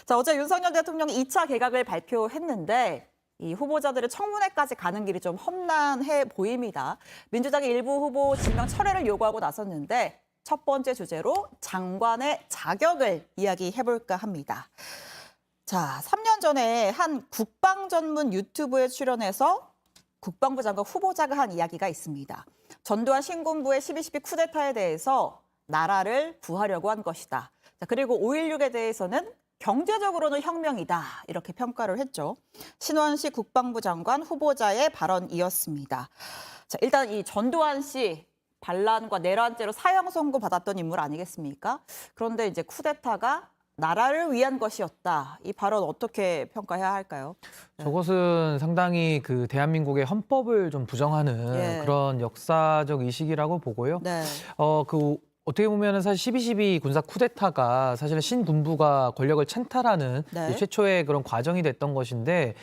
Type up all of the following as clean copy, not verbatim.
자, 어제 윤석열 대통령이 2차 개각을 발표했는데 이 후보자들의 청문회까지 가는 길이 좀 험난해 보입니다. 민주당의 일부 후보 지명 철회를 요구하고 나섰는데 첫 번째 주제로 장관의 자격을 이야기해볼까 합니다. 자, 3년 전에 한 국방 전문 유튜브에 출연해서 국방부 장관 후보자가 한 이야기가 있습니다. 전두환 신군부의 12.12 쿠데타에 대해서 나라를 구하려고 한 것이다. 자, 그리고 5.16에 대해서는 경제적으로는 혁명이다. 이렇게 평가를 했죠. 신원식 국방부 장관 후보자의 발언이었습니다. 자, 일단 이 전두환 씨 반란과 내란죄로 사형 선고 받았던 인물 아니겠습니까? 그런데 이제 쿠데타가 나라를 위한 것이었다. 이 발언 어떻게 평가해야 할까요? 저것은 상당히 그 대한민국의 헌법을 좀 부정하는 예. 그런 역사적 의식이라고 보고요. 네. 어떻게 보면은 사실 12.12 군사 쿠데타가 사실은 신군부가 권력을 찬탈하는 네. 최초의 그런 과정이 됐던 것인데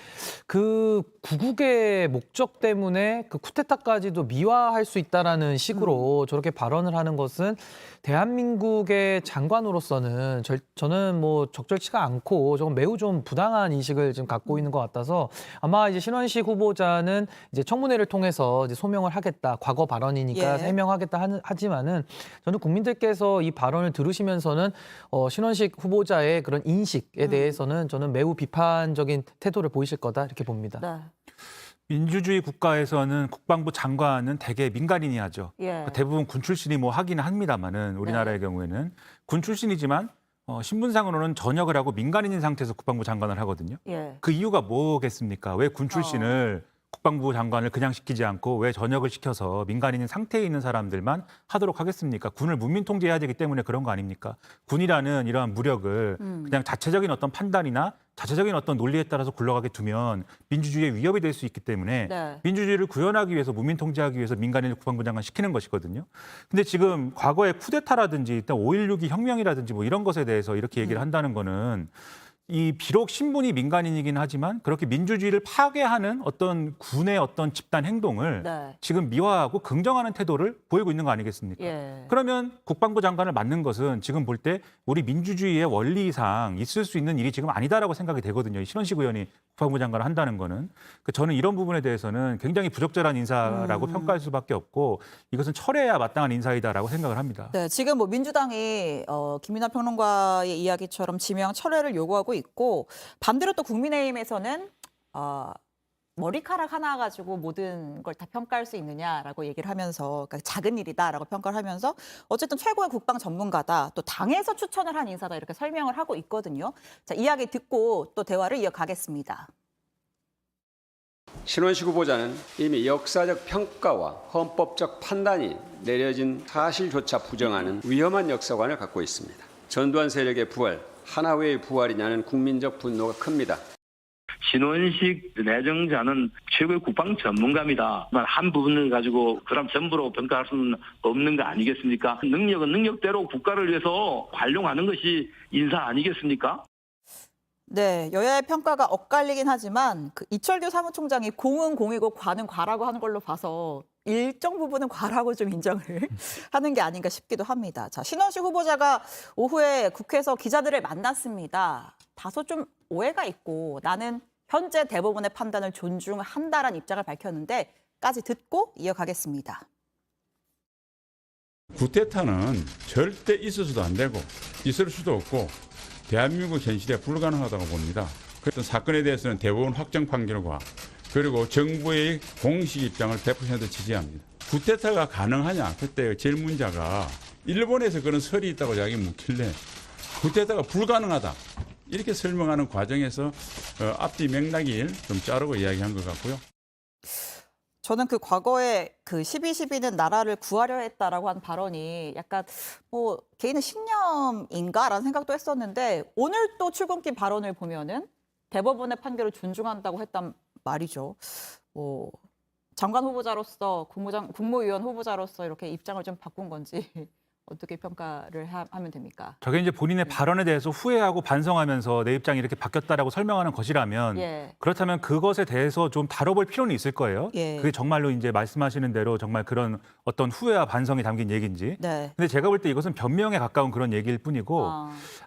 그 구국의 목적 때문에 그 쿠데타까지도 미화할 수 있다라는 식으로 저렇게 발언을 하는 것은 대한민국의 장관으로서는 저는 뭐 적절치가 않고 조금 매우 좀 부당한 인식을 지금 갖고 있는 것 같아서 아마 이제 신원식 후보자는 이제 청문회를 통해서 이제 소명을 하겠다, 과거 발언이니까 예. 해명하겠다 하지만은 저는 국민들께서 이 발언을 들으시면서는 신원식 후보자의 그런 인식에 대해서는 저는 매우 비판적인 태도를 보이실 거다 이렇게 봅니다. 네. 민주주의 국가에서는 국방부 장관은 대개 민간인이 하죠. 예. 대부분 군 출신이 뭐 하기는 합니다만은 우리나라의 경우에는 군 출신이지만 신분상으로는 전역을 하고 민간인인 상태에서 국방부 장관을 하거든요. 예. 그 이유가 뭐겠습니까? 왜 군 출신을 국방부 장관을 그냥 시키지 않고 왜 전역을 시켜서 민간인인 상태에 있는 사람들만 하도록 하겠습니까? 군을 문민 통제해야 되기 때문에 그런 거 아닙니까? 군이라는 이러한 무력을 그냥 자체적인 어떤 판단이나 자체적인 어떤 논리에 따라서 굴러가게 두면 민주주의에 위협이 될 수 있기 때문에 네. 민주주의를 구현하기 위해서 문민 통제하기 위해서 민간인을 국방부 장관 시키는 것이거든요. 근데 지금 과거에 쿠데타라든지 일단 5.16이 혁명이라든지 뭐 이런 것에 대해서 이렇게 얘기를 한다는 거는 이 비록 신분이 민간인이긴 하지만 그렇게 민주주의를 파괴하는 어떤 군의 어떤 집단 행동을 네. 지금 미화하고 긍정하는 태도를 보이고 있는 거 아니겠습니까? 예. 그러면 국방부 장관을 맡는 것은 지금 볼 때 우리 민주주의의 원리상 있을 수 있는 일이 지금 아니다라고 생각이 되거든요. 이 신원식 의원이 국방부 장관을 한다는 거는. 저는 이런 부분에 대해서는 굉장히 부적절한 인사라고 평가할 수밖에 없고 이것은 철회해야 마땅한 인사이다라고 생각을 합니다. 네, 지금 뭐 민주당이 김민하 평론가의 이야기처럼 지명 철회를 요구하고 있고 반대로 또 국민의힘에서는 머리카락 하나 가지고 모든 걸 다 평가할 수 있느냐라고 얘기를 하면서 그러니까 작은 일이다라고 평가를 하면서 어쨌든 최고의 국방 전문가다 또 당에서 추천을 한 인사다 이렇게 설명을 하고 있거든요. 자, 이야기 듣고 또 대화를 이어가겠습니다. 신원식 후보자는 이미 역사적 평가와 헌법적 판단이 내려진 사실조차 부정하는 위험한 역사관을 갖고 있습니다. 전두환 세력의 부활, 하나회의 부활이냐는 국민적 분노가 큽니다. 신원식 내정자는 최고의 국방 전문가입니다. 한 부분을 가지고 그럼 전부로 평가할 수는 없는 거 아니겠습니까? 능력은 능력대로 국가를 위해서 활용하는 것이 인사 아니겠습니까? 네, 여야의 평가가 엇갈리긴 하지만 그 이철규 사무총장이 공은 공이고 과는 과라고 하는 걸로 봐서 일정 부분은 과라고 좀 인정을 하는 게 아닌가 싶기도 합니다. 자, 신원식 후보자가 오후에 국회에서 기자들을 만났습니다. 다소 좀 오해가 있고 나는 현재 대법원의 판단을 존중한다라는 입장을 밝혔는데,까지 듣고 이어가겠습니다. 쿠데타는 절대 있어서도 안 되고 있을 수도 없고 대한민국 현실에 불가능하다고 봅니다. 그런 사건에 대해서는 대법원 확정 판결과 그리고 정부의 공식 입장을 100% 지지합니다. 쿠데타가 가능하냐? 그때 제일 문제가 일본에서 그런 설이 있다고 자기 묻길래 쿠데타가 불가능하다. 이렇게 설명하는 과정에서 앞뒤 맥락을 좀 자르고 이야기한 것 같고요. 저는 그 과거에 그 12.12는 나라를 구하려 했다라고 한 발언이 약간 뭐 개인의 신념인가라는 생각도 했었는데 오늘 또 출근길 발언을 보면은 대법원의 판결을 존중한다고 했단 말이죠. 뭐 장관 후보자로서 국무위원 후보자로서 이렇게 입장을 좀 바꾼 건지 어떻게 평가를 하면 됩니까? 저게 이제 본인의 발언에 대해서 후회하고 반성하면서 내 입장이 이렇게 바뀌었다라고 설명하는 것이라면 예. 그렇다면 그것에 대해서 좀 다뤄볼 필요는 있을 거예요. 예. 그게 정말로 이제 말씀하시는 대로 정말 그런 어떤 후회와 반성이 담긴 얘기인지. 네. 근데 제가 볼 때 이것은 변명에 가까운 그런 얘기일 뿐이고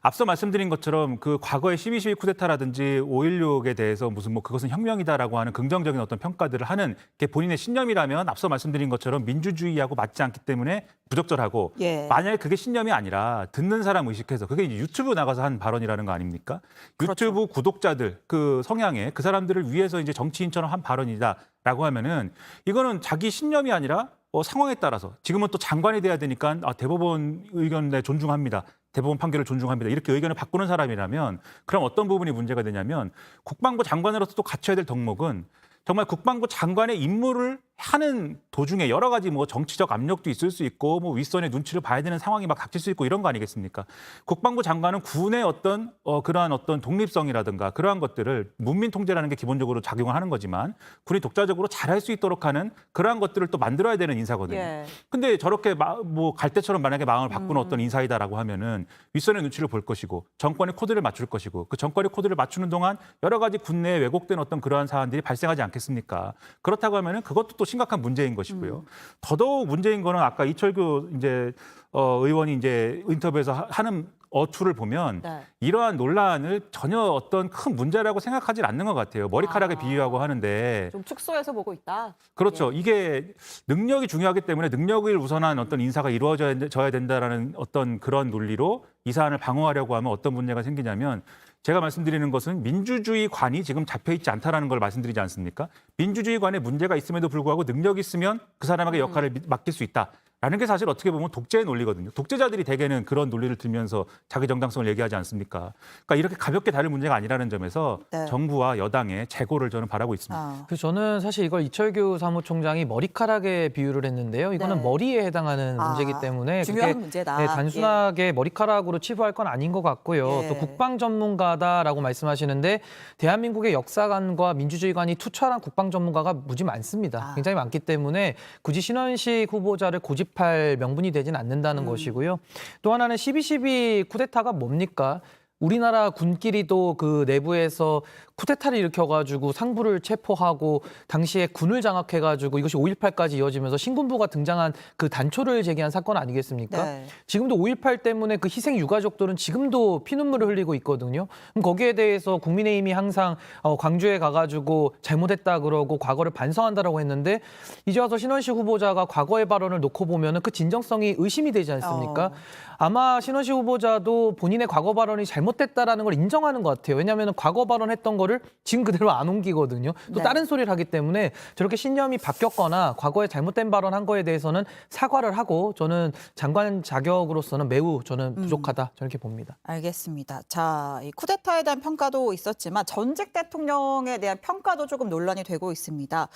앞서 말씀드린 것처럼 그 과거의 12.12 쿠데타라든지 5.16에 대해서 무슨 뭐 그것은 혁명이다라고 하는 긍정적인 어떤 평가들을 하는 게 본인의 신념이라면 앞서 말씀드린 것처럼 민주주의하고 맞지 않기 때문에 부적절하고 예. 만약에 그게 신념이 아니라 듣는 사람 의식해서 그게 이제 유튜브 나가서 한 발언이라는 거 아닙니까? 그렇죠. 유튜브 구독자들 그 성향에 그 사람들을 위해서 이제 정치인처럼 한 발언이다라고 하면은 이거는 자기 신념이 아니라 상황에 따라서 지금은 또 장관이 돼야 되니까 대법원 의견 내 존중합니다. 대법원 판결을 존중합니다. 이렇게 의견을 바꾸는 사람이라면 그럼 어떤 부분이 문제가 되냐면 국방부 장관으로서 또 갖춰야 될 덕목은 정말 국방부 장관의 임무를 하는 도중에 여러 가지 뭐 정치적 압력도 있을 수 있고 뭐 윗선의 눈치를 봐야 되는 상황이 막 닥칠 수 있고 이런 거 아니겠습니까? 국방부 장관은 군의 어떤 그러한 어떤 독립성이라든가 그러한 것들을 문민 통제라는 게 기본적으로 작용을 하는 거지만 군이 독자적으로 잘할 수 있도록 하는 그러한 것들을 또 만들어야 되는 인사거든요. 예. 근데 저렇게 뭐 갈대처럼 만약에 마음을 바꾸는 어떤 인사이다라고 하면은 윗선의 눈치를 볼 것이고 정권의 코드를 맞출 것이고 그 정권의 코드를 맞추는 동안 여러 가지 군내에 왜곡된 어떤 그러한 사안들이 발생하지 않겠습니까? 그렇다고 하면은 그것도 또 심각한 문제인 것이고요. 더더욱 문제인 거는 아까 이철규 이제 의원이 이제 인터뷰에서 하는 어투를 보면 네. 이러한 논란을 전혀 어떤 큰 문제라고 생각하지 않는 것 같아요. 머리카락에 비유하고 하는데 좀 축소해서 보고 있다. 그렇죠. 이게 능력이 중요하기 때문에 능력을 우선한 어떤 인사가 이루어져야 된다라는 어떤 그런 논리로 이 사안을 방어하려고 하면 어떤 문제가 생기냐면 제가 말씀드리는 것은 민주주의관이 지금 잡혀 있지 않다라는 걸 말씀드리지 않습니까? 민주주의관에 문제가 있음에도 불구하고 능력이 있으면 그 사람에게 역할을 맡길 수 있다라는 게 사실 어떻게 보면 독재의 논리거든요. 독재자들이 대개는 그런 논리를 들면서 자기 정당성을 얘기하지 않습니까? 그러니까 이렇게 가볍게 다룰 문제가 아니라는 점에서 네. 정부와 여당의 재고를 저는 바라고 있습니다. 그래서 저는 사실 이걸 이철규 사무총장이 머리카락에 비유를 했는데요. 이거는 네. 머리에 해당하는 문제이기 때문에 중요한 그게 문제다. 단순하게 머리카락으로 치부할 건 아닌 것 같고요. 예. 또 국방 전문가다라고 말씀하시는데 대한민국의 역사관과 민주주의관이 투철한 국방 전문가가 무지 많습니다. 굉장히 많기 때문에 굳이 신원식 후보자를 고집할 명분이 되진 않는다는 것이고요. 또 하나는 12.12 쿠데타가 뭡니까? 우리나라 군끼리도 그 내부에서 쿠데타를 일으켜가지고 상부를 체포하고 당시에 군을 장악해가지고 이것이 5.18까지 이어지면서 신군부가 등장한 그 단초를 제기한 사건 아니겠습니까? 네. 지금도 5.18 때문에 그 희생 유가족들은 지금도 피눈물을 흘리고 있거든요. 그럼 거기에 대해서 국민의힘이 항상 광주에 가가지고 잘못했다 그러고 과거를 반성한다라고 했는데 이제 와서 신원식 후보자가 과거의 발언을 놓고 보면은 그 진정성이 의심이 되지 않습니까? 아마 신원식 후보자도 본인의 과거 발언이 잘못됐다라는 걸 인정하는 것 같아요. 왜냐하면 과거 발언했던 거를 지금 그대로 안 옮기거든요. 또 네. 다른 소리를 하기 때문에 저렇게 신념이 바뀌었거나 과거에 잘못된 발언한 거에 대해서는 사과를 하고 저는 장관 자격으로서는 매우 저는 부족하다 저렇게 봅니다. 알겠습니다. 자, 이 쿠데타에 대한 평가도 있었지만 전직 대통령에 대한 평가도 조금 논란이 되고 있습니다.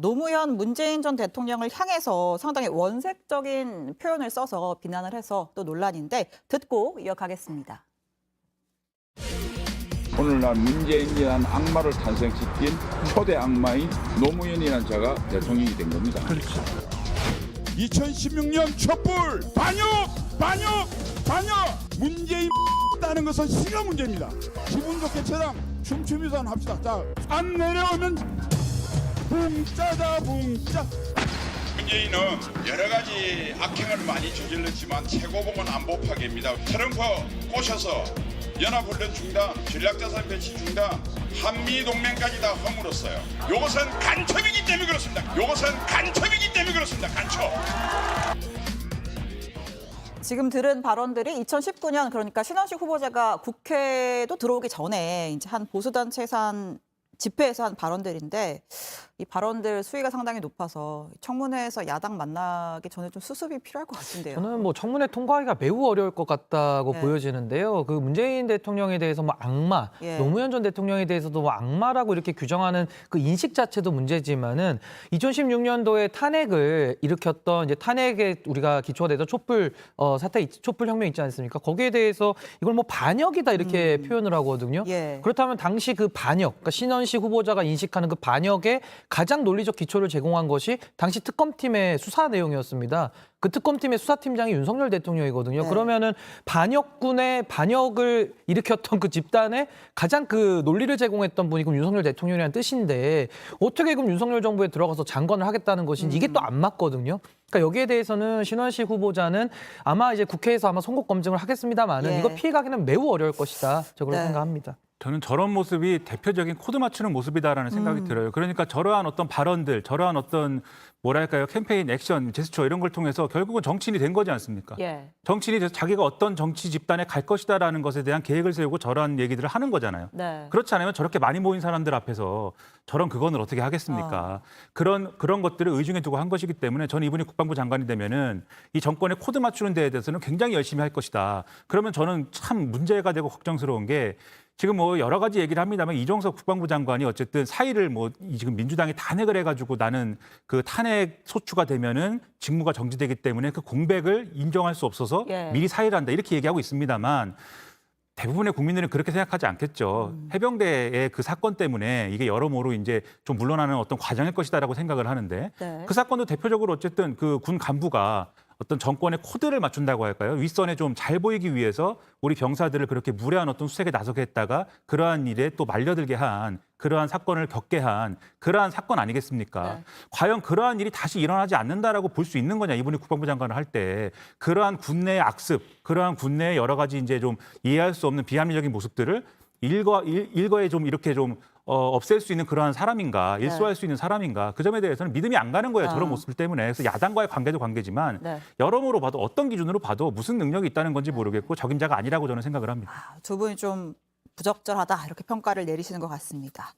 노무현 문재인 전 대통령을 향해서 상당히 원색적인 표현을 써서 비난을 해서 또 논란인데 듣고 이어가겠습니다. 오늘날 문재인이라는 악마를 탄생시킨 초대 악마인 노무현이라는 자가 대통령이 된 겁니다. 2016년 촛불 반역 문재인 다는 것은 시가 문제입니다. 기분 좋게 처럼 춤추면서 합시다. 자, 안 내려오면 붕짜다 붕짜. 문재인은 여러 가지 악행을 많이 저질렀지만 최고봉은 안보 파괴입니다. 트럼프 꼬셔서 연합훈련 중단, 전략자산 배치 중단, 한미 동맹까지 다 허물었어요. 이것은 간첩이기 때문에 그렇습니다. 간첩. 지금 들은 발언들이 2019년 그러니까 신원식 후보자가 국회도 들어오기 전에 이제 한 보수단체에서 한 집회에서 한 발언들인데 이 발언들 수위가 상당히 높아서 청문회에서 야당 만나기 전에 좀 수습이 필요할 것 같은데요. 저는 뭐 청문회 통과하기가 매우 어려울 것 같다고 네. 보여지는데요. 그 문재인 대통령에 대해서 뭐 악마, 예. 노무현 전 대통령에 대해서도 뭐 악마라고 이렇게 규정하는 그 인식 자체도 문제지만은 2016년도에 탄핵을 일으켰던 이제 탄핵에 우리가 기초가 되던 촛불 사태, 촛불 혁명 있지 않습니까? 거기에 대해서 이걸 뭐 반역이다 이렇게 표현을 하거든요. 예. 그렇다면 당시 그 반역, 그러니까 신원식 후보자가 인식하는 그 반역의 가장 논리적 기초를 제공한 것이 당시 특검팀의 수사 내용이었습니다. 그 특검팀의 수사팀장이 윤석열 대통령이거든요. 네. 그러면은 반역군의 반역을 일으켰던 그 집단에 가장 그 논리를 제공했던 분이 그럼 윤석열 대통령이라는 뜻인데 어떻게 그럼 윤석열 정부에 들어가서 장관을 하겠다는 것인지 이게 또 안 맞거든요. 그러니까 여기에 대해서는 신원식 후보자는 아마 이제 국회에서 아마 송곳 검증을 하겠습니다만은 예. 이거 피해가기는 매우 어려울 것이다. 저는 그렇게 네. 생각합니다. 저는 저런 모습이 대표적인 코드 맞추는 모습이다라는 생각이 들어요. 그러니까 저러한 어떤 발언들, 저러한 어떤 뭐랄까요, 캠페인, 액션, 제스처 이런 걸 통해서 결국은 정치인이 된 거지 않습니까? 예. 정치인이 돼서 자기가 어떤 정치 집단에 갈 것이다라는 것에 대한 계획을 세우고 저러한 얘기들을 하는 거잖아요. 네. 그렇지 않으면 저렇게 많이 모인 사람들 앞에서 저런 그건을 어떻게 하겠습니까? 그런 것들을 의중에 두고 한 것이기 때문에 저는 이분이 국방부 장관이 되면은 이 정권의 코드 맞추는 데에 대해서는 굉장히 열심히 할 것이다. 그러면 저는 참 문제가 되고 걱정스러운 게 지금 뭐 여러 가지 얘기를 합니다만 이종석 국방부 장관이 어쨌든 사의를 뭐 지금 민주당이 탄핵을 해가지고 나는 그 탄핵 소추가 되면은 직무가 정지되기 때문에 그 공백을 인정할 수 없어서 예. 미리 사의를 한다 이렇게 얘기하고 있습니다만 대부분의 국민들은 그렇게 생각하지 않겠죠. 해병대의 그 사건 때문에 이게 여러모로 이제 좀 물러나는 어떤 과정일 것이다라고 생각을 하는데 네. 그 사건도 대표적으로 어쨌든 그 군 간부가 어떤 정권의 코드를 맞춘다고 할까요? 윗선에 좀 잘 보이기 위해서 우리 병사들을 그렇게 무례한 어떤 수색에 나서게 했다가 그러한 일에 또 말려들게 한 그러한 사건을 겪게 한 그러한 사건 아니겠습니까? 네. 과연 그러한 일이 다시 일어나지 않는다라고 볼 수 있는 거냐? 이분이 국방부 장관을 할 때 그러한 군내의 악습, 그러한 군내의 여러 가지 이제 좀 이해할 수 없는 비합리적인 모습들을 일거에 좀 이렇게 좀 없앨 수 있는 그러한 사람인가, 일소할 수 있는 사람인가, 그 점에 대해서는 믿음이 안 가는 거예요. 저런 모습 때문에. 그래서 야당과의 관계도 관계지만 네. 여러모로 봐도 어떤 기준으로 봐도 무슨 능력이 있다는 건지 모르겠고 적임자가 아니라고 저는 생각을 합니다. 두 분이 좀 부적절하다 이렇게 평가를 내리시는 것 같습니다.